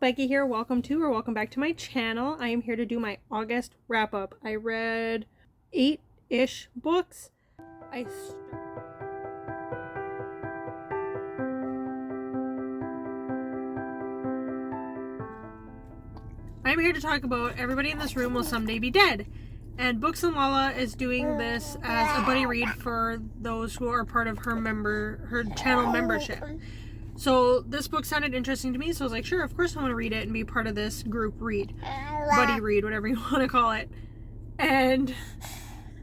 Becky here. Welcome back to my channel. I am here to do my August wrap-up. I read 8-ish books. I'm here to talk about Everybody in This Room Will Someday Be Dead. And Books and Lala is doing this as a buddy read for those who are part of her channel membership. So this book sounded interesting to me, so I was like, sure, of course I want to read it and be part of this group read. Buddy read, whatever you want to call it. And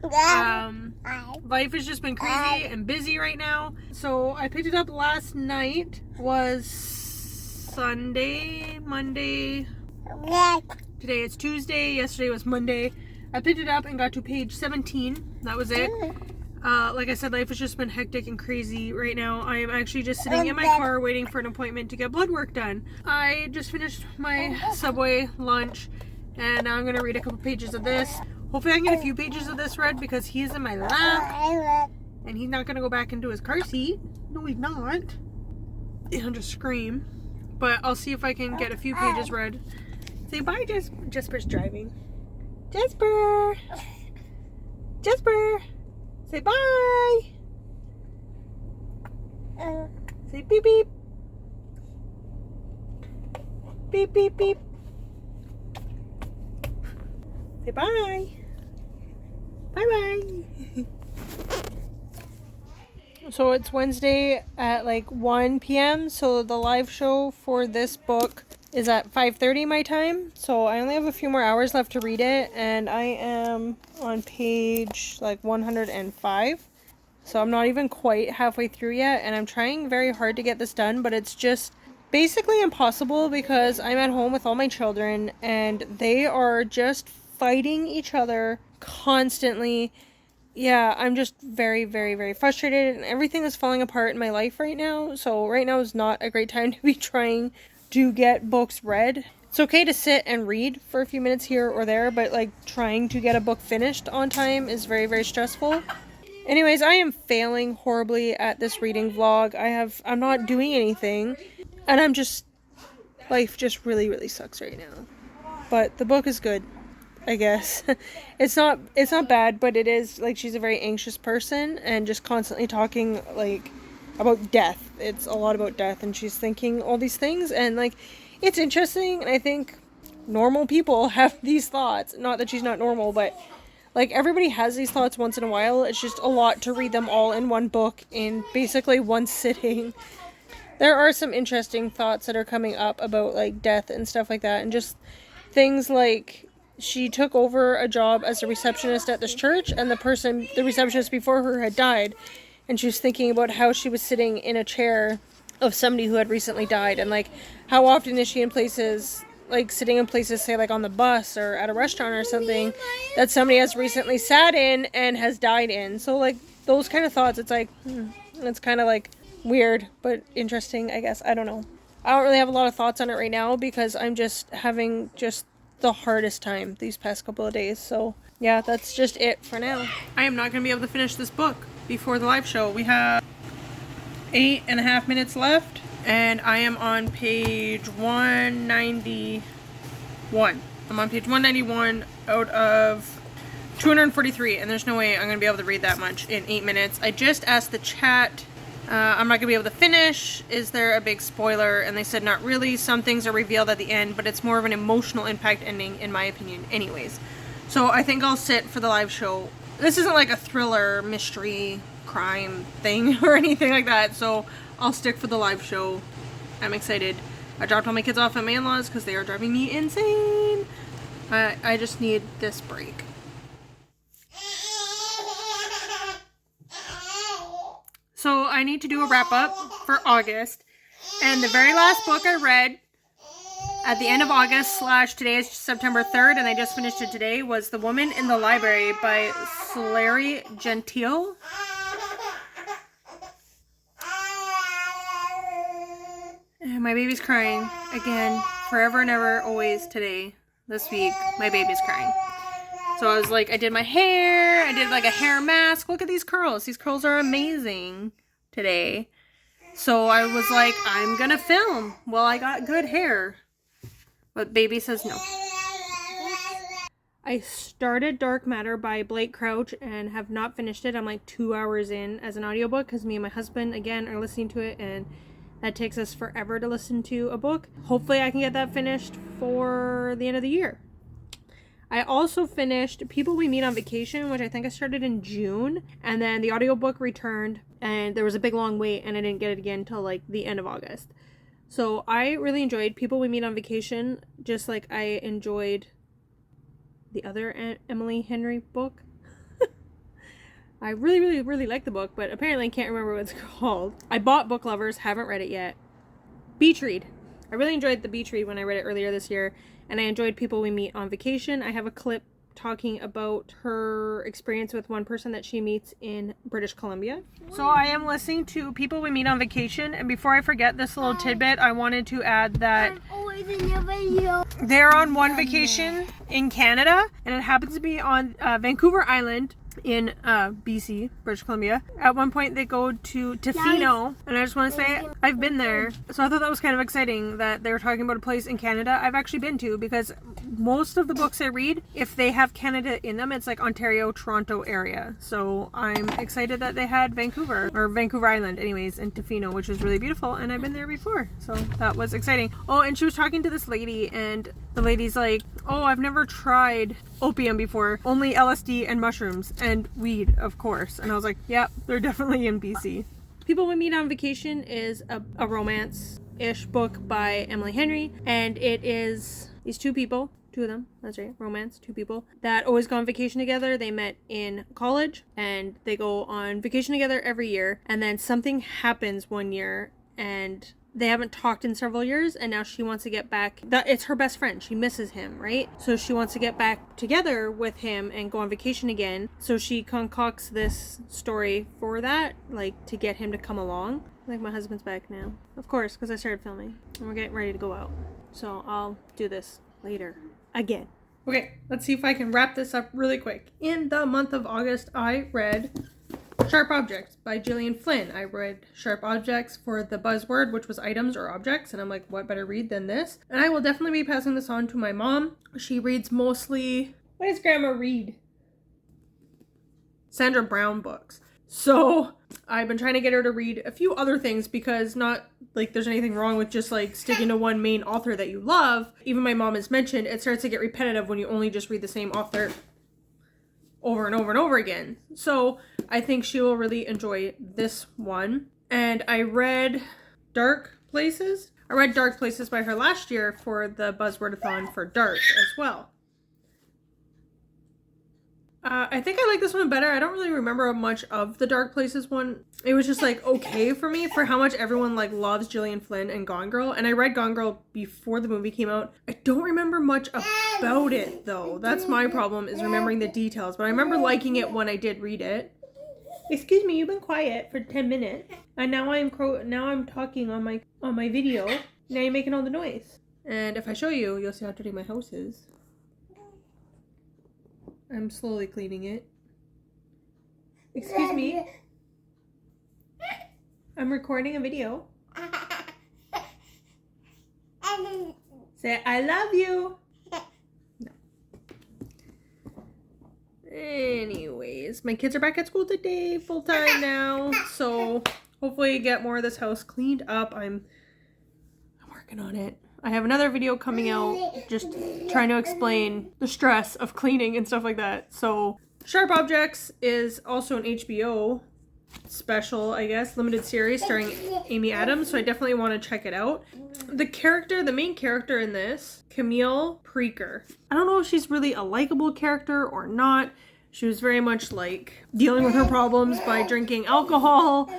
life has just been crazy and busy right now. So I picked it up last night. Was Sunday, Monday. Today it's Tuesday. Yesterday was Monday. I picked it up and got to page 17. That was it. Like I said, life has just been hectic and crazy right now. I am actually just sitting in my car waiting for an appointment to get blood work done. I just finished my Subway lunch and now I'm going to read a couple pages of this. Hopefully I can get a few pages of this read because he is in my lap and he's not going to go back into his car seat. No, he's not. He'll just scream. But I'll see if I can get a few pages read. Say bye, Jasper's driving. Jasper! Jasper! Say bye! Say beep beep! Beep beep beep! Say bye! Bye bye! So it's Wednesday at like 1 p.m. So the live show for this book is at 5:30 my time, so I only have a few more hours left to read it, and I am on page like 105, so I'm not even quite halfway through yet, and I'm trying very hard to get this done, but it's just basically impossible because I'm at home with all my children and they are just fighting each other constantly. Yeah, I'm just very, very, very frustrated, and everything is falling apart in my life right now, so right now is not a great time to be trying to get books read. It's okay to sit and read for a few minutes here or there, but like trying to get a book finished on time is very, very stressful. Anyways, I am failing horribly at this reading vlog. I'm not doing anything, and life just really, really sucks right now. But the book is good, I guess. It's not bad, but it is like she's a very anxious person and just constantly talking like about death. It's a lot about death, and she's thinking all these things, and like it's interesting, and I think normal people have these thoughts. Not that she's not normal, but like everybody has these thoughts once in a while. It's just a lot to read them all in one book in basically one sitting. There are some interesting thoughts that are coming up about like death and stuff like that, and just things like she took over a job as a receptionist at this church, and the receptionist before her had died. And she was thinking about how she was sitting in a chair of somebody who had recently died. And, like, how often is she in places, like, sitting in places, say, like, on the bus or at a restaurant or something, that somebody has recently sat in and has died in. So, like, those kind of thoughts, it's like, it's kind of, like, weird, but interesting, I guess. I don't know. I don't really have a lot of thoughts on it right now because I'm just having just the hardest time these past couple of days. So, yeah, that's just it for now. I am not going to be able to finish this book before the live show. We have 8.5 minutes left, and I am on page 191. I'm on page 191 out of 243, and there's no way I'm going to be able to read that much in 8 minutes. I just asked the chat, I'm not going to be able to finish. Is there a big spoiler? And they said not really. Some things are revealed at the end, but it's more of an emotional impact ending, in my opinion, anyways. So I think I'll sit for the live show. This isn't like a thriller, mystery, crime thing or anything like that, so I'll stick for the live show. I'm excited. I dropped all my kids off at my in-laws because they are driving me insane. I just need this break. So I need to do a wrap-up for August, and the very last book I read at the end of August / today is September 3rd, and I just finished it today, was The Woman in the Library by Celery, Gentile. And my baby's crying again, forever and ever, always, today, this week, my baby's crying. So I was like, I did my hair, I did like a hair mask. Look at these curls. These curls are amazing today. So I was like, I'm gonna film. Well, I got good hair. But baby says no. I started Dark Matter by Blake Crouch and have not finished it. I'm like 2 hours in as an audiobook because me and my husband, again, are listening to it, and that takes us forever to listen to a book. Hopefully I can get that finished for the end of the year. I also finished People We Meet on Vacation, which I think I started in June, and then the audiobook returned, and there was a big long wait, and I didn't get it again until like the end of August. So I really enjoyed People We Meet on Vacation, just like I enjoyed the other Emily Henry book. I really like the book, but apparently I can't remember what it's called. I bought Book Lovers, haven't read it yet. Beach read. I really enjoyed the beach read when I read it earlier this year, and I enjoyed People We Meet on Vacation. I have a clip talking about her experience with one person that she meets in British Columbia. So I am listening to People We Meet on Vacation, and before I forget this little tidbit, I wanted to add that they're on one vacation in Canada, and it happens to be on Vancouver Island in BC, British Columbia. At one point they go to Tofino, and I just want to say I've been there, so I thought that was kind of exciting that they were talking about a place in Canada I've actually been to, because most of the books I read, if they have Canada in them, it's like Ontario, Toronto area. So I'm excited that they had Vancouver, or Vancouver Island anyways, and Tofino, which was really beautiful, and I've been there before, so that was exciting. Oh, and she was talking to this lady, and the lady's like, oh, I've never tried opium before, only LSD and mushrooms and weed, of course. And I was like, yep, they're definitely in BC. People We Meet on Vacation is a romance-ish book by Emily Henry, and it is these two people, two of them, that's right, romance, two people, that always go on vacation together. They met in college, and they go on vacation together every year, and then something happens one year, and they haven't talked in several years, and now she wants to get back. It's her best friend. She misses him, right? So she wants to get back together with him and go on vacation again. So she concocts this story for that, like to get him to come along. Like, my husband's back now. Of course, because I started filming. And we're getting ready to go out. So I'll do this later. Again. Okay, let's see if I can wrap this up really quick. In the month of August, I read Sharp Objects by Jillian Flynn. I read Sharp Objects for the buzzword, which was items or objects, and I'm like, what better read than this? And I will definitely be passing this on to my mom. She reads mostly, what does Grandma read? Sandra Brown books. So I've been trying to get her to read a few other things, because not like there's anything wrong with just like sticking to one main author that you love. Even my mom has mentioned it starts to get repetitive when you only just read the same author over and over and over again. So I think she will really enjoy this one. And I read Dark Places. I read Dark Places by her last year for the Buzzwordathon for Dark as well. I think I like this one better. I don't really remember much of the Dark Places one. It was just like okay for me for how much everyone like loves Gillian Flynn and Gone Girl. And I read Gone Girl before the movie came out. I don't remember much about it though. That's my problem, is remembering the details. But I remember liking it when I did read it. Excuse me, you've been quiet for 10 minutes. And now I'm talking on my video. Now you're making all the noise. And if I show you, you'll see how dirty my house is. I'm slowly cleaning it. Excuse me. I'm recording a video. Say, I love you. No. Anyways, my kids are back at school today, full time now. So hopefully get more of this house cleaned up. I'm working on it. I have another video coming out just trying to explain the stress of cleaning and stuff like that. So Sharp Objects is also an HBO special, I guess, limited series starring Amy Adams. So I definitely want to check it out. The main character in this, Camille Preaker. I don't know if she's really a likable character or not. She was very much like dealing with her problems by drinking alcohol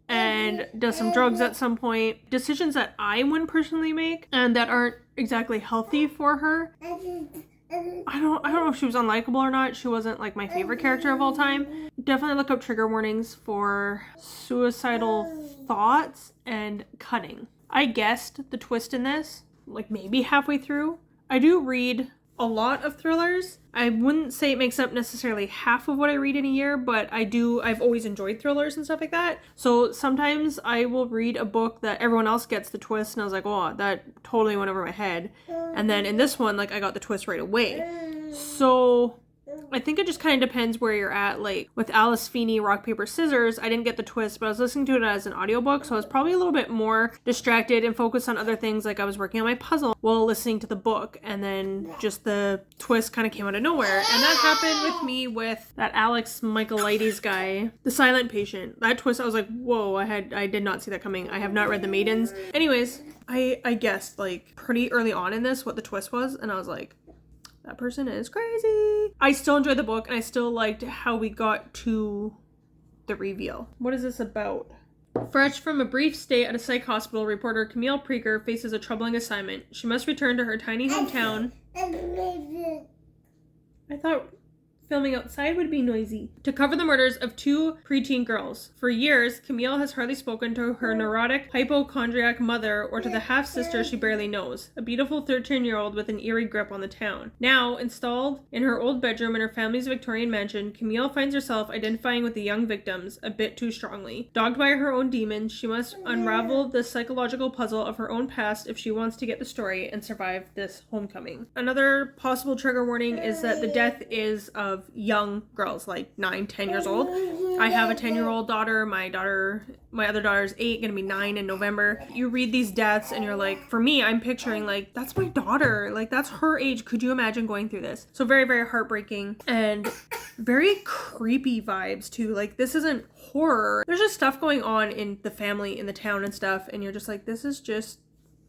and does some drugs at some point. Decisions that I wouldn't personally make and that aren't exactly healthy for her. I don't know if she was unlikable or not. She wasn't like my favorite character of all time. Definitely look up trigger warnings for suicidal thoughts and cutting. I guessed the twist in this like maybe halfway through. I do read a lot of thrillers. I wouldn't say it makes up necessarily half of what I read in a year, but I've always enjoyed thrillers and stuff like that. So sometimes I will read a book that everyone else gets the twist and I was like, oh, that totally went over my head. And then in this one, like, I got the twist right away. So I think it just kind of depends where you're at. Like with Alice Feeney, Rock, Paper, Scissors, I didn't get the twist, but I was listening to it as an audiobook, so I was probably a little bit more distracted and focused on other things, like I was working on my puzzle while listening to the book, and then just the twist kind of came out of nowhere. And that happened with me with that Alex Michaelides guy, The Silent Patient. That twist, I was like, whoa, I did not see that coming. I have not read The Maidens. Anyways, I guessed like pretty early on in this what the twist was, and I was like, that person is crazy. I still enjoyed the book, and I still liked how we got to the reveal. What is this about? Fresh from a brief stay at a psych hospital, reporter Camille Preaker faces a troubling assignment. She must return to her tiny hometown. I thought filming outside would be noisy. To cover the murders of 2 preteen girls. For years, Camille has hardly spoken to her neurotic, hypochondriac mother or to the half-sister she barely knows, a beautiful 13-year-old with an eerie grip on the town. Now, installed in her old bedroom in her family's Victorian mansion, Camille finds herself identifying with the young victims a bit too strongly. Dogged by her own demons, she must unravel the psychological puzzle of her own past if she wants to get the story and survive this homecoming. Another possible trigger warning is that the death is of young girls, like 9-10 years old. I have a 10-year-old daughter. My other daughter is 8, gonna be 9 in November. You read these deaths and you're like, for me, I'm picturing like, that's my daughter, like that's her age. Could you imagine going through this? So very, very heartbreaking and very creepy vibes too. Like, this isn't horror. There's just stuff going on in the family, in the town and stuff, and you're just like, this is just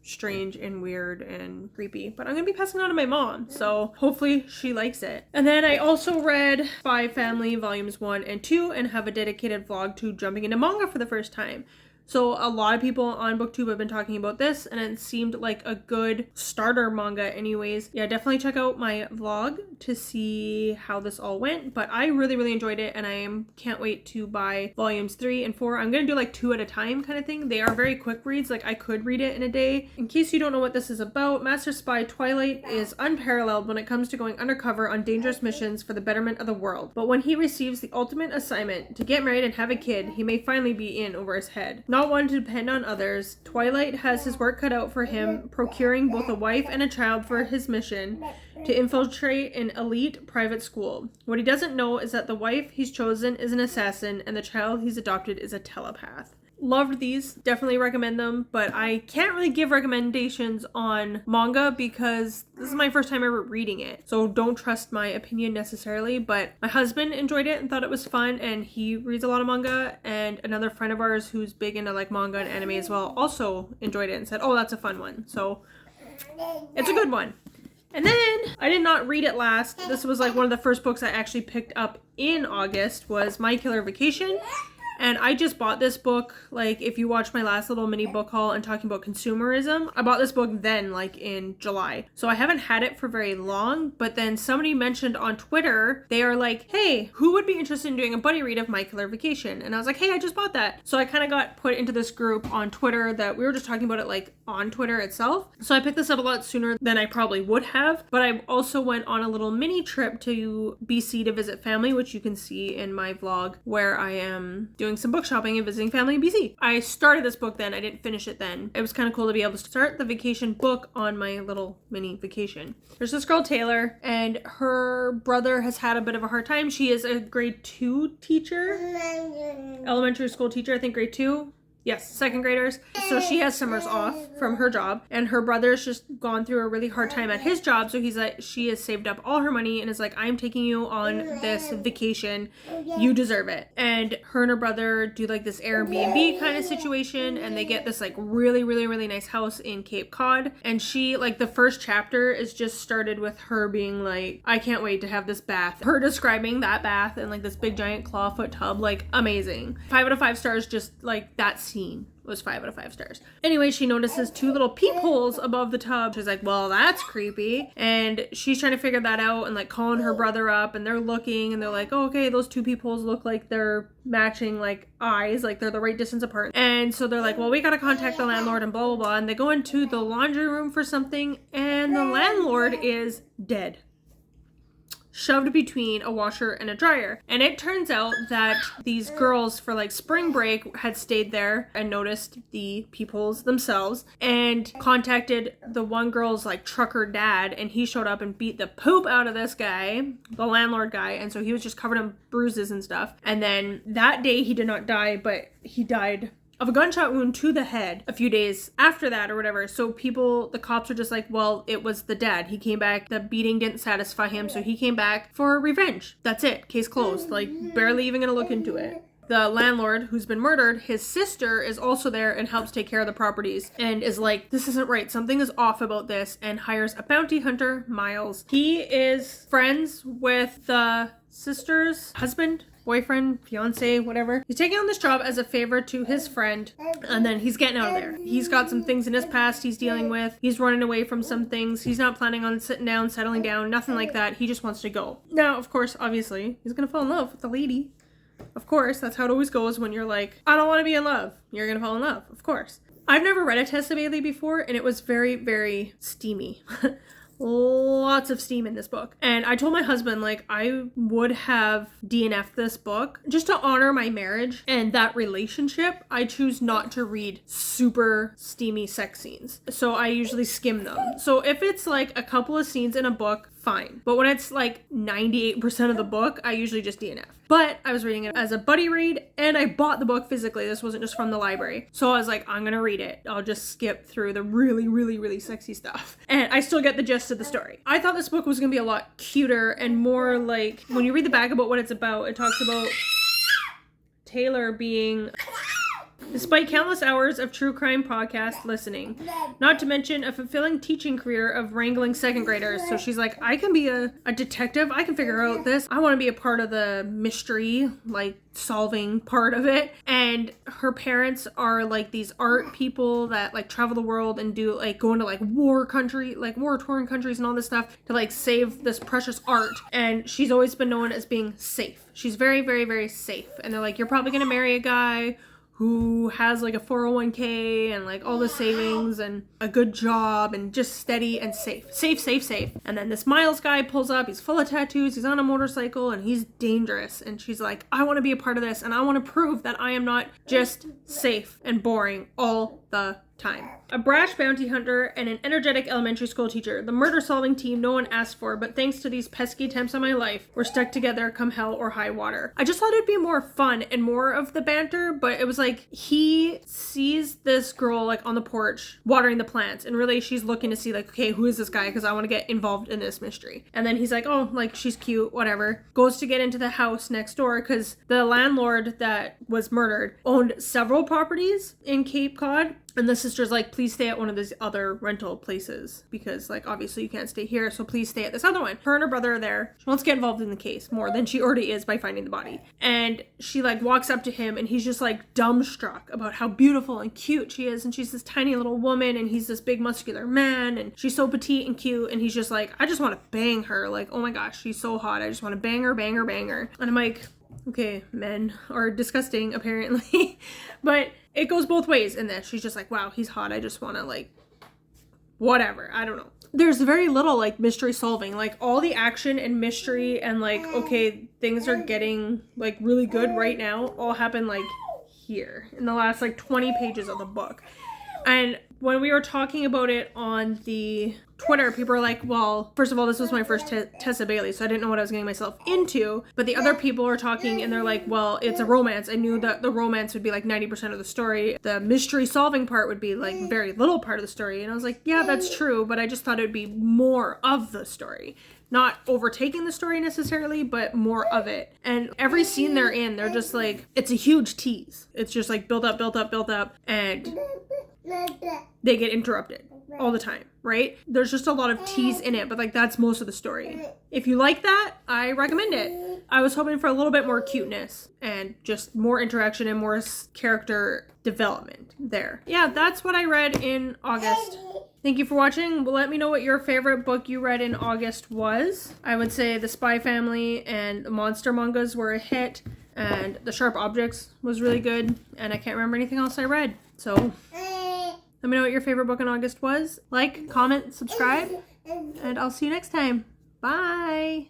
strange and weird and creepy, but I'm gonna be passing it on to my mom, so hopefully she likes it. And then I also read Spy Family volumes 1 and 2 and have a dedicated vlog to jumping into manga for the first time. So a lot of people on BookTube have been talking about this, and it seemed like a good starter manga anyways. Yeah, definitely check out my vlog to see how this all went, but I really, really enjoyed it, and I can't wait to buy volumes 3 and 4. I'm gonna do like 2 at a time kind of thing. They are very quick reads, like I could read it in a day. In case you don't know what this is about, Master Spy Twilight is unparalleled when it comes to going undercover on dangerous missions for the betterment of the world. But when he receives the ultimate assignment to get married and have a kid, he may finally be in over his head. Not one to depend on others, Twilight has his work cut out for him, procuring both a wife and a child for his mission to infiltrate an elite private school. What he doesn't know is that the wife he's chosen is an assassin and the child he's adopted is a telepath. Loved these, definitely recommend them, but I can't really give recommendations on manga because this is my first time ever reading it, so don't trust my opinion necessarily. But my husband enjoyed it and thought it was fun, and he reads a lot of manga, and another friend of ours who's big into like manga and anime as well also enjoyed it and said, oh, that's a fun one. So it's a good one. And then I did not read it last. This was like one of the first books I actually picked up in August, was My Killer Vacation. And I just bought this book, like, if you watch my last little mini book haul and talking about consumerism, I bought this book then, like, in July. So I haven't had it for very long, but then somebody mentioned on Twitter, they are like, hey, who would be interested in doing a buddy read of My Killer Vacation? And I was like, hey, I just bought that. So I kind of got put into this group on Twitter that we were just talking about it, like, on Twitter itself. So I picked this up a lot sooner than I probably would have, but I also went on a little mini trip to BC to visit family, which you can see in my vlog, where I am doing some book shopping and visiting family in BC. I started this book then, I didn't finish it then. It was kind of cool to be able to start the vacation book on my little mini vacation. There's this girl, Taylor, and her brother has had a bit of a hard time. She is a grade 2 teacher, elementary school teacher, I think grade 2. Yes, second graders. So she has summers off from her job, and her brother's just gone through a really hard time at his job. So he's like, she has saved up all her money and is like, I'm taking you on this vacation. You deserve it. And her and her brother do like this Airbnb kind of situation, and they get this like really, really, really nice house in Cape Cod. And she, like, the first chapter is just started with her being like, I can't wait to have this bath. Her describing that bath and like this big giant clawfoot tub, like amazing. 5 out of 5 stars, just like that scene scene was 5 out of 5 stars. Anyway, she notices 2 little peepholes above the tub. She's like, well, that's creepy. And she's trying to figure that out and like calling her brother up, and they're looking and they're like, oh, okay, those 2 peepholes look like they're matching like eyes, like they're the right distance apart. And so they're like, well, we gotta contact the landlord and blah, blah, blah. And they go into the laundry room for something, and the landlord is dead, shoved between a washer and a dryer. And it turns out that these girls for like spring break had stayed there and noticed the peepholes themselves and contacted the one girl's like trucker dad, and he showed up and beat the poop out of this guy, the landlord guy, and so he was just covered in bruises and stuff. And then that day he did not die, but he died of a gunshot wound to the head a few days after that or whatever. So the cops are just like, well, it was the dad. He came back. The beating didn't satisfy him, so he came back for revenge. That's it. Case closed. Like, barely even gonna look into it. The landlord who's been murdered, his sister is also there and helps take care of the properties and is like, this isn't right. Something is off about this, and hires a bounty hunter, Miles. He is friends with the sister's husband, boyfriend, fiance, whatever. He's taking on this job as a favor to his friend, and then he's getting out of there. He's got some things in his past he's dealing with. He's running away from some things. He's not planning on sitting down, settling down, nothing like that. He just wants to go. Now, of course, obviously, he's gonna fall in love with the lady. Of course, that's how it always goes when you're like, I don't want to be in love. You're gonna fall in love, of course. I've never read a Tessa Bailey before, and it was very, very steamy. Lots of steam in this book. And I told my husband, like, I would have DNF'd this book just to honor my marriage and that relationship. I choose not to read super steamy sex scenes, so I usually skim them. So if it's like a couple of scenes in a book, fine. But when it's like 98% of the book, I usually just DNF. But I was reading it as a buddy read, and I bought the book physically. This wasn't just from the library. So I was like, I'm gonna read it. I'll just skip through the really, really, really sexy stuff. And I still get the gist of the story. I thought this book was gonna be a lot cuter and more like, when you read the back about what it's about, it talks about Taylor being, despite countless hours of true crime podcast listening, not to mention a fulfilling teaching career of wrangling second graders. So she's like, I can be a detective. I can figure out this. I want to be a part of the mystery, like solving part of it. And her parents are like these art people that like travel the world and do like go into like war-torn countries and all this stuff to like save this precious art. And she's always been known as being safe. She's very, very, very safe. And they're like, you're probably going to marry a guy who has like a 401k and like all the savings and a good job and just steady and safe. Safe, safe, safe. And then this Miles guy pulls up, he's full of tattoos, he's on a motorcycle, and he's dangerous. And she's like, I want to be a part of this, and I want to prove that I am not just safe and boring all the time. A brash bounty hunter and an energetic elementary school teacher, the murder-solving team no one asked for, but thanks to these pesky attempts on my life, we're stuck together come hell or high water. I just thought it'd be more fun and more of the banter, but it was like he sees this girl like on the porch watering the plants, and really she's looking to see like, okay, who is this guy? Because I want to get involved in this mystery. And then he's like, oh, like she's cute, whatever. Goes to get into the house next door because the landlord that was murdered owned several properties in Cape Cod. And the sister's like, please stay at one of these other rental places because, like, obviously you can't stay here, so please stay at this other one. Her and her brother are there. She wants to get involved in the case more than she already is by finding the body. And she, like, walks up to him, and he's just, like, dumbstruck about how beautiful and cute she is. And she's this tiny little woman, and he's this big muscular man, and she's so petite and cute. And he's just like, I just want to bang her. Like, oh my gosh, she's so hot. I just want to bang her, bang her, bang her. And I'm like, okay, men are disgusting, apparently. But it goes both ways in this. She's just like, wow, he's hot. I just want to, like, whatever. I don't know. There's very little, like, mystery solving. Like, all the action and mystery and, like, okay, things are getting, like, really good right now all happen, like, here in the last, like, 20 pages of the book. And when we were talking about it on the Twitter, people are like, well, first of all, this was my first Tessa Bailey, so I didn't know what I was getting myself into. But the other people are talking and they're like, well, it's a romance. I knew that the romance would be like 90% of the story. The mystery solving part would be like very little part of the story. And I was like, yeah, that's true. But I just thought it would be more of the story. Not overtaking the story necessarily, but more of it. And every scene they're in, they're just like, it's a huge tease. It's just like build up, build up, build up. And they get interrupted. all the time, right? There's just a lot of tease in it, but like that's most of the story. If you like that, I recommend it. I was hoping for a little bit more cuteness and just more interaction and more character development there. Yeah, that's what I read in August. Thank you for watching. Let me know what your favorite book you read in August was. I would say The Spy Family and the monster mangas were a hit, and The Sharp Objects was really good, and I can't remember anything else I read. So let me know what your favorite book in August was. Like, comment, subscribe, and I'll see you next time. Bye!